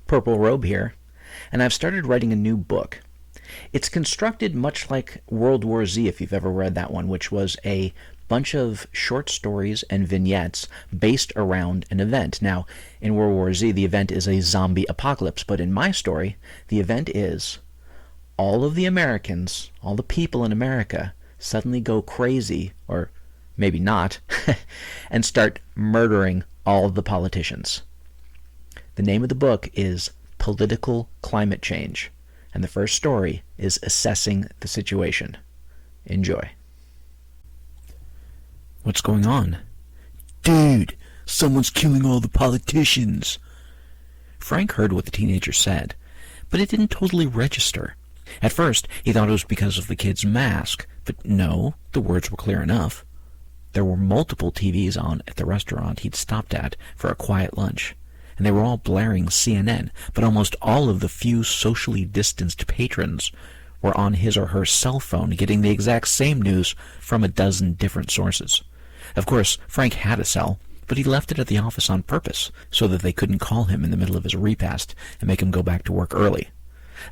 Purple Robe here, and I've started writing a new book. It's constructed much like World War Z, if you've ever read that one, which was a bunch of short stories and vignettes based around an event. Now, in World War Z, the event is a zombie apocalypse, but in my story, the event is all of the Americans, all the people in America, suddenly go crazy, or maybe not, and start murdering all of the politicians. The name of the book is Political Climate Change, and the first story is Assessing the Situation. Enjoy. What's going on? Dude, someone's killing all the politicians. Frank heard what the teenager said, but it didn't totally register. At first, he thought it was because of the kid's mask, but no, the words were clear enough. There were multiple TVs on at the restaurant he'd stopped at for a quiet lunch, and they were all blaring CNN, but almost all of the few socially distanced patrons were on his or her cell phone getting the exact same news from a dozen different sources. Of course, Frank had a cell, but he left it at the office on purpose so that they couldn't call him in the middle of his repast and make him go back to work early.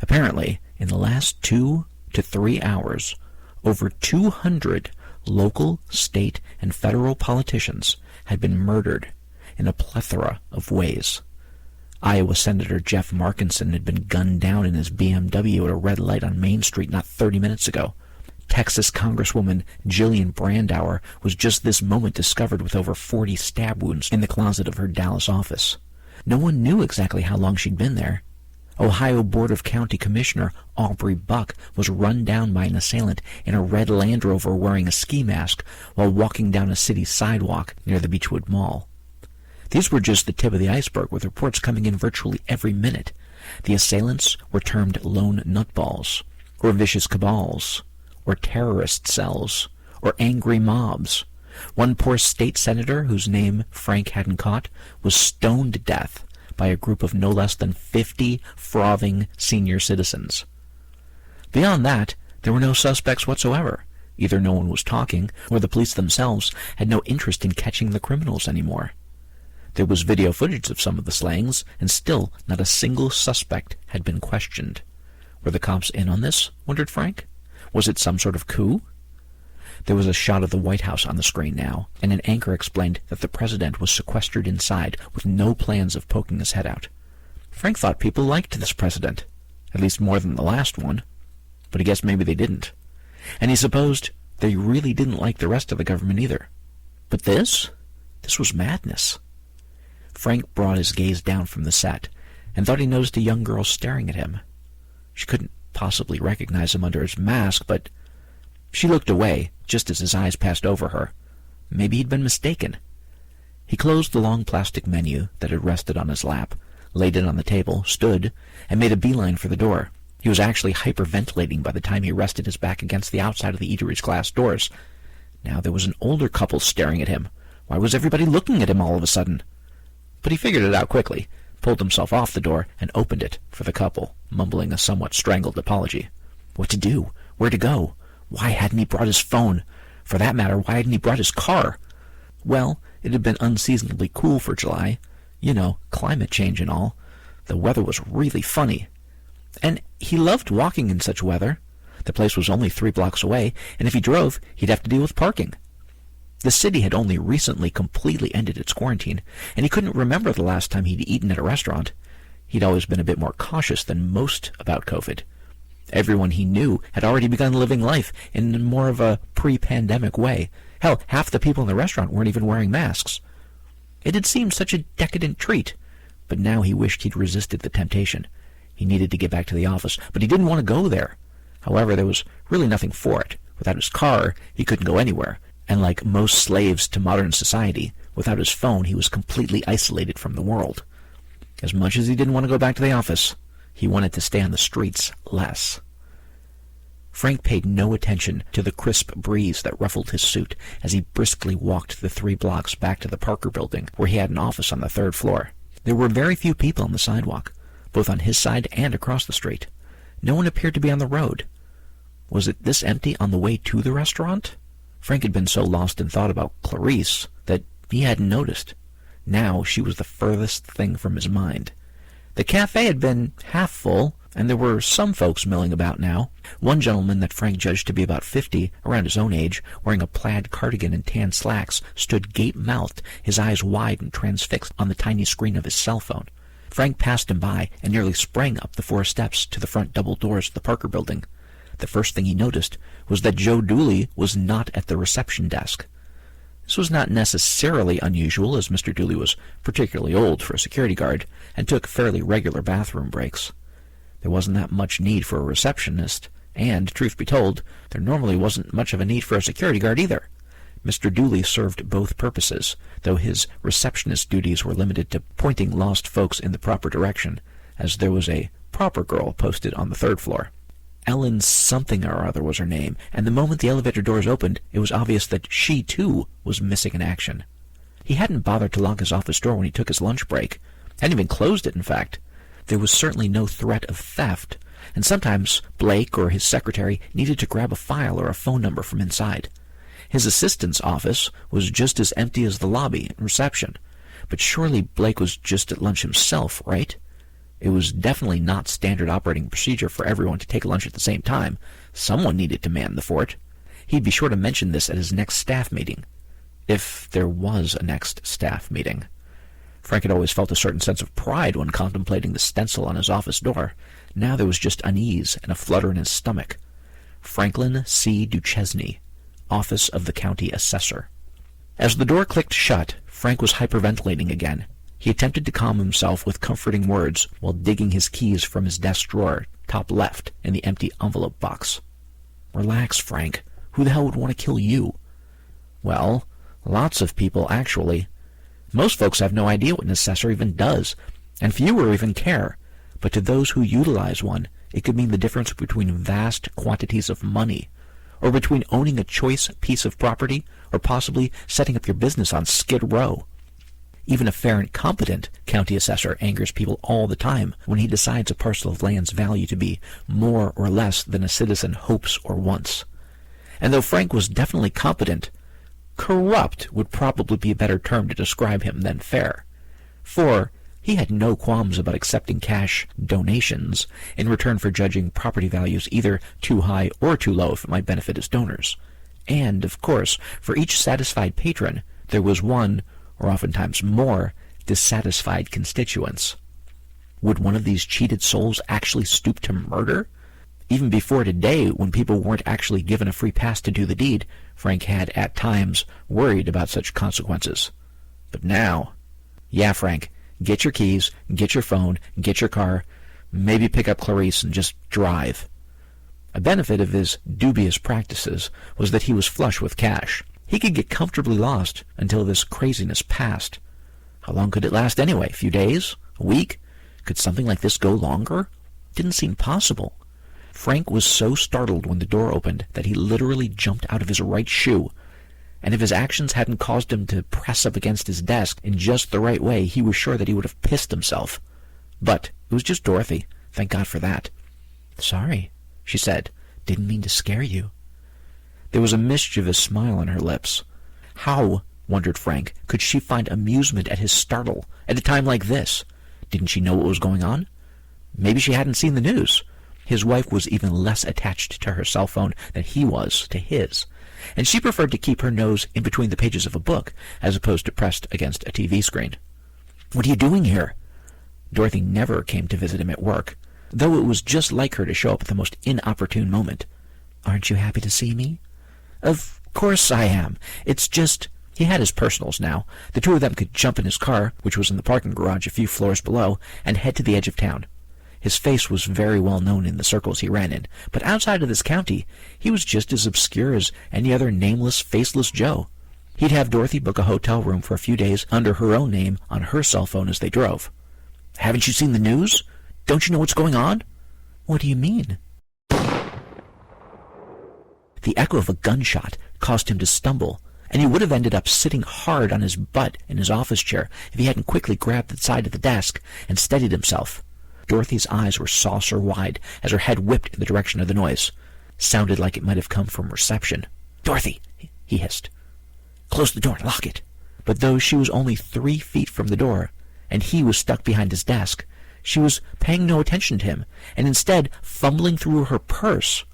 Apparently, in the last 2 to 3 hours, over 200 local, state, and federal politicians had been murdered in a plethora of ways. Iowa Senator Jeff Markinson had been gunned down in his BMW at a red light on Main Street not 30 minutes ago. Texas Congresswoman Jillian Brandauer was just this moment discovered with over 40 stab wounds in the closet of her Dallas office. No one knew exactly how long she'd been there. Ohio Board of County Commissioner Aubrey Buck was run down by an assailant in a red Land Rover wearing a ski mask while walking down a city sidewalk near the Beechwood Mall. These were just the tip of the iceberg, with reports coming in virtually every minute. The assailants were termed lone nutballs, or vicious cabals, or terrorist cells, or angry mobs. One poor state senator, whose name Frank hadn't caught, was stoned to death by a group of no less than 50 frothing senior citizens. Beyond that, there were no suspects whatsoever. Either no one was talking, or the police themselves had no interest in catching the criminals anymore. There was video footage of some of the slayings, and still not a single suspect had been questioned. Were the cops in on this? Wondered Frank. Was it some sort of coup? There was a shot of the White House on the screen now, and an anchor explained that the president was sequestered inside with no plans of poking his head out. Frank thought people liked this president, at least more than the last one, but he guessed maybe they didn't. And he supposed they really didn't like the rest of the government either. But this was madness. Frank brought his gaze down from the set and thought he noticed a young girl staring at him. She couldn't possibly recognize him under his mask, but she looked away just as his eyes passed over her. Maybe he'd been mistaken. He closed the long plastic menu that had rested on his lap, laid it on the table, stood, and made a beeline for the door. He was actually hyperventilating by the time he rested his back against the outside of the eatery's glass doors. Now there was an older couple staring at him. Why was everybody looking at him all of a sudden? But he figured it out quickly, pulled himself off the door, and opened it for the couple, mumbling a somewhat strangled apology. What to do? Where to go? Why hadn't he brought his phone? For that matter, why hadn't he brought his car? Well, it had been unseasonably cool for July. You know, climate change and all. The weather was really funny. And he loved walking in such weather. The place was only 3 blocks away, and if he drove, he'd have to deal with parking. The city had only recently completely ended its quarantine, and he couldn't remember the last time he'd eaten at a restaurant. He'd always been a bit more cautious than most about COVID. Everyone he knew had already begun living life in more of a pre-pandemic way. Hell, half the people in the restaurant weren't even wearing masks. It had seemed such a decadent treat, but now he wished he'd resisted the temptation. He needed to get back to the office, but he didn't want to go there. However, there was really nothing for it. Without his car, he couldn't go anywhere, and like most slaves to modern society, without his phone he was completely isolated from the world. As much as he didn't want to go back to the office, he wanted to stay on the streets less. Frank paid no attention to the crisp breeze that ruffled his suit as he briskly walked the 3 blocks back to the Parker building, where he had an office on the 3rd floor. There were very few people on the sidewalk, both on his side and across the street. No one appeared to be on the road. Was it this empty on the way to the restaurant? Frank had been so lost in thought about Clarice that he hadn't noticed. Now she was the furthest thing from his mind. The cafe had been half full, and there were some folks milling about now. One gentleman that Frank judged to be about 50, around his own age, wearing a plaid cardigan and tan slacks, stood gape-mouthed, his eyes wide and transfixed on the tiny screen of his cell phone. Frank passed him by and nearly sprang up the 4 steps to the front double doors of the Parker Building. The first thing he noticed was that Joe Dooley was not at the reception desk. This was not necessarily unusual, as Mr. Dooley was particularly old for a security guard and took fairly regular bathroom breaks. There wasn't that much need for a receptionist, and, truth be told, there normally wasn't much of a need for a security guard either. Mr. Dooley served both purposes, though his receptionist duties were limited to pointing lost folks in the proper direction, as there was a proper girl posted on the 3rd floor. Ellen something or other was her name, and the moment the elevator doors opened, it was obvious that she, too, was missing in action. He hadn't bothered to lock his office door when he took his lunch break. Hadn't even closed it, in fact. There was certainly no threat of theft, and sometimes Blake or his secretary needed to grab a file or a phone number from inside. His assistant's office was just as empty as the lobby and reception, but surely Blake was just at lunch himself, right? It was definitely not standard operating procedure for everyone to take lunch at the same time. Someone needed to man the fort. He'd be sure to mention this at his next staff meeting, if there was a next staff meeting. Frank had always felt a certain sense of pride when contemplating the stencil on his office door. Now there was just unease and a flutter in his stomach. Franklin C. Duchesne, Office of the County Assessor. As the door clicked shut, Frank was hyperventilating again. He attempted to calm himself with comforting words while digging his keys from his desk drawer, top left, in the empty envelope box. Relax, Frank. Who the hell would want to kill you? Well, lots of people, actually. Most folks have no idea what an assessor even does, and fewer even care. But to those who utilize one, it could mean the difference between vast quantities of money, or between owning a choice piece of property, or possibly setting up your business on Skid Row. Even a fair and competent county assessor angers people all the time when he decides a parcel of land's value to be more or less than a citizen hopes or wants. And though Frank was definitely competent, corrupt would probably be a better term to describe him than fair. For he had no qualms about accepting cash donations in return for judging property values either too high or too low if it might benefit his donors. And, of course, for each satisfied patron, there was one, or oftentimes more, dissatisfied constituents. Would one of these cheated souls actually stoop to murder? Even before today, when people weren't actually given a free pass to do the deed, Frank had, at times, worried about such consequences. But now, yeah, Frank, get your keys, get your phone, get your car, maybe pick up Clarice and just drive. A benefit of his dubious practices was that he was flush with cash. He could get comfortably lost until this craziness passed. How long could it last anyway? A few days? A week? Could something like this go longer? Didn't seem possible. Frank was so startled when the door opened that he literally jumped out of his right shoe, and if his actions hadn't caused him to press up against his desk in just the right way, he was sure that he would have pissed himself. But it was just Dorothy. Thank God for that. "Sorry," she said. "Didn't mean to scare you." There was a mischievous smile on her lips. How, wondered Frank, could she find amusement at his startle at a time like this? Didn't she know what was going on? Maybe she hadn't seen the news. His wife was even less attached to her cell phone than he was to his, and she preferred to keep her nose in between the pages of a book as opposed to pressed against a TV screen. "What are you doing here?" Dorothy never came to visit him at work, though it was just like her to show up at the most inopportune moment. "Aren't you happy to see me?" "Of course I am. It's just—" He had his personals now. The two of them could jump in his car, which was in the parking garage a few floors below, and head to the edge of town. His face was very well known in the circles he ran in, but outside of this county, he was just as obscure as any other nameless, faceless Joe. He'd have Dorothy book a hotel room for a few days under her own name on her cell phone as they drove. "Haven't you seen the news? Don't you know what's going on?" "What do you mean?" The echo of a gunshot caused him to stumble, and he would have ended up sitting hard on his butt in his office chair if he hadn't quickly grabbed the side of the desk and steadied himself. Dorothy's eyes were saucer-wide as her head whipped in the direction of the noise. Sounded like it might have come from reception. "Dorothy," he hissed. "Close the door and lock it." But though she was only 3 feet from the door, and he was stuck behind his desk, She was paying no attention to him, and instead fumbling through her purse.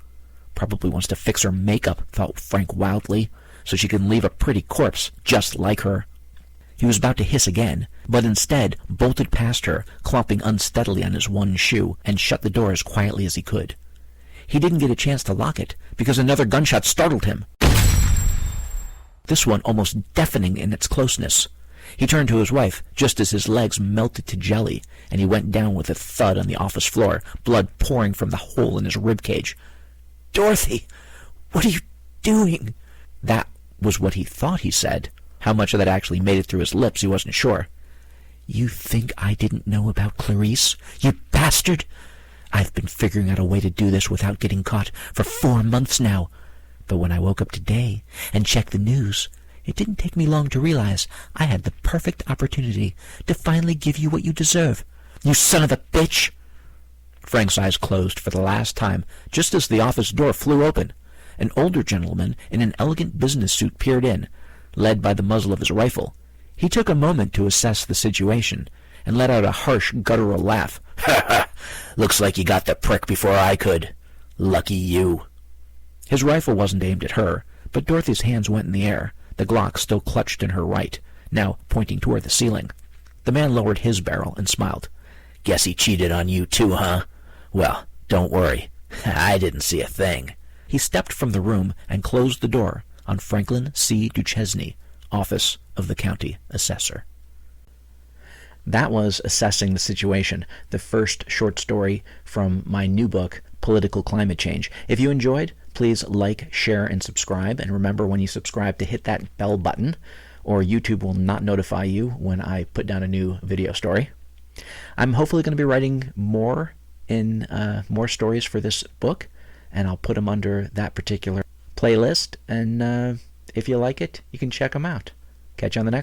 Probably wants to fix her makeup, thought Frank wildly, so she can leave a pretty corpse just like her. He was about to hiss again, but instead bolted past her, clomping unsteadily on his one shoe, and shut the door as quietly as he could. He didn't get a chance to lock it, because another gunshot startled him. This one almost deafening in its closeness. He turned to his wife just as his legs melted to jelly, and he went down with a thud on the office floor, blood pouring from the hole in his ribcage. "Dorothy, what are you doing?" That was what he thought he said. How much of that actually made it through his lips, he wasn't sure. "You think I didn't know about Clarice, you bastard? I've been figuring out a way to do this without getting caught for 4 months now. But when I woke up today and checked the news, it didn't take me long to realize I had the perfect opportunity to finally give you what you deserve. You son of a bitch!" Frank's eyes closed for the last time just as the office door flew open. An older gentleman in an elegant business suit peered in, led by the muzzle of his rifle. He took a moment to assess the situation and let out a harsh, guttural laugh. "Ha ha! Looks like you got the prick before I could. Lucky you." His rifle wasn't aimed at her, but Dorothy's hands went in the air, the Glock still clutched in her right, now pointing toward the ceiling. The man lowered his barrel and smiled. "Guess he cheated on you too, huh? Well, don't worry. I didn't see a thing." He stepped from the room and closed the door on Franklin C. Duchesne, office of the county assessor. That was Assessing the Situation, the first short story from my new book, Political Climate Change. If you enjoyed, please like, share, and subscribe. And remember, when you subscribe, to hit that bell button, or YouTube will not notify you when I put down a new video story. I'm hopefully going to be writing more stories for this book, and I'll put them under that particular playlist. And if you like it, you can check them out. Catch you on the next